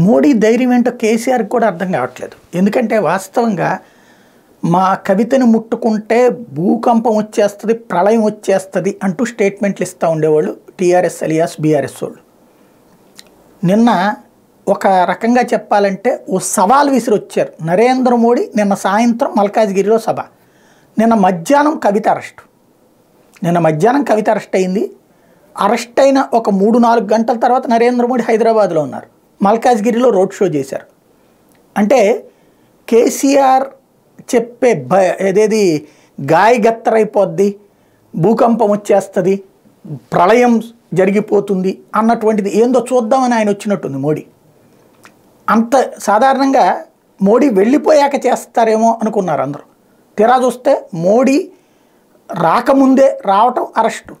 మోడీ ధైర్యం ఏంటో కేసీఆర్కి కూడా అర్థం కావట్లేదు. ఎందుకంటే వాస్తవంగా మా కవితను ముట్టుకుంటే భూకంపం వచ్చేస్తుంది, ప్రళయం వచ్చేస్తుంది అంటూ స్టేట్మెంట్లు ఇస్తూ ఉండేవాళ్ళు టీఆర్ఎస్ అలియాస్ బీఆర్ఎస్ వాళ్ళు. నిన్న ఒక రకంగా చెప్పాలంటే ఓ సవాల్ విసిరి వచ్చారు నరేంద్ర మోడీ. నిన్న సాయంత్రం మల్కాజ్గిరిలో సభ, నిన్న మధ్యాహ్నం కవిత అరెస్ట్ అయింది. అరెస్ట్ అయిన ఒక 3-4 గంటల తర్వాత నరేంద్ర మోడీ హైదరాబాద్లో ఉన్నారు, మల్కాజ్గిరిలో రోడ్ షో చేశారు. అంటే కేసీఆర్ చెప్పే ఏదేది గాయగత్తరైపోద్ది, భూకంపం వచ్చేస్తుంది, ప్రళయం జరిగిపోతుంది అన్నటువంటిది ఏందో చూద్దామని ఆయన వచ్చినట్టుంది మోడీ. అంత సాధారణంగా మోడీ వెళ్ళిపోయాక చేస్తారేమో అనుకున్నారు అందరూ. తీరా చూస్తే మోడీ రాకముందే రావటం, అరెస్టు.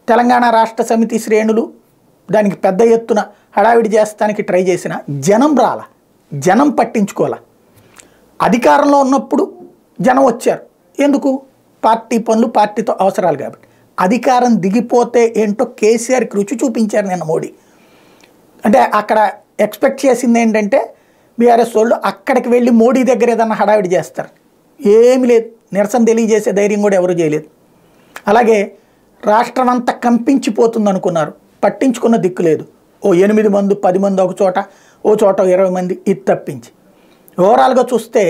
తెలంగాణ రాష్ట్ర సమితి శ్రేణులు దానికి పెద్ద ఎత్తున హడావిడి చేస్తానికి ట్రై చేసిన జనం పట్టించుకోవాల. అధికారంలో ఉన్నప్పుడు జనం వచ్చారు, ఎందుకు? పార్టీ పనులు, పార్టీతో అవసరాలు కాబట్టి. అధికారం దిగిపోతే ఏంటో కేసీఆర్కి రుచి చూపించారు నిన్న మోడీ. అంటే అక్కడ ఎక్స్పెక్ట్ చేసింది ఏంటంటే బీఆర్ఎస్ వాళ్ళు అక్కడికి వెళ్ళి మోడీ దగ్గర ఏదన్నా హడావిడి చేస్తారు. ఏమీ లేదు, నిరసన తెలియజేసే ధైర్యం కూడా ఎవరు చేయలేదు. అలాగే రాష్ట్రం అంతా కంపించిపోతుంది అనుకున్నారు, పట్టించుకున్న దిక్కు లేదు. ఓ 8 మంది 10 మంది ఒక చోట, ఓ చోట 20 మంది, ఇది తప్పించి ఓవరాల్గా చూస్తే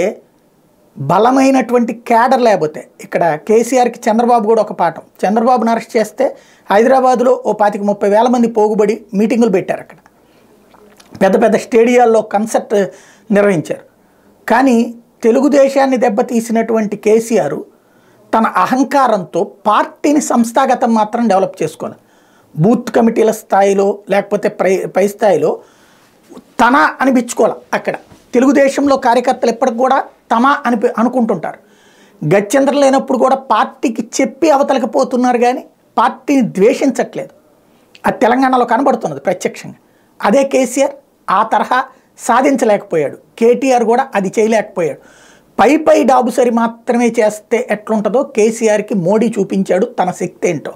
బలమైనటువంటి క్యాడర్ లేకపోతే ఇక్కడ కేసీఆర్కి చంద్రబాబు కూడా ఒక పాఠం. చంద్రబాబును అరెస్ట్ చేస్తే హైదరాబాద్లో ఓ 25-30 వేల మంది పోగుబడి మీటింగులు పెట్టారు, అక్కడ పెద్ద పెద్ద స్టేడియాల్లో కన్సర్ట్ నిర్వహించారు. కానీ తెలుగుదేశాన్ని దెబ్బతీసినటువంటి కేసీఆర్ తన అహంకారంతో పార్టీని సంస్థాగతం మాత్రం డెవలప్ చేసుకోవాలి. బూత్ కమిటీల స్థాయిలో లేకపోతే పై స్థాయిలో తన అనిపించుకోవాలి. అక్కడ తెలుగుదేశంలో కార్యకర్తలు ఎప్పటికి కూడా తమ అనుకుంటుంటారు. గత్యంతరం లేనప్పుడు కూడా పార్టీకి చెప్పి అవతలకపోతున్నారు, కానీ పార్టీని ద్వేషించట్లేదు. అది తెలంగాణలో కనబడుతున్నది ప్రత్యక్షంగా. అదే కేసీఆర్ ఆ తరహా సాధించలేకపోయాడు, కేటీఆర్ కూడా అది చేయలేకపోయాడు. పై డాబు సరి మాత్రమే చేస్తే ఎట్లుంటుందో కేసీఆర్కి మోడీ చూపించాడు తన శక్తి ఏంటో.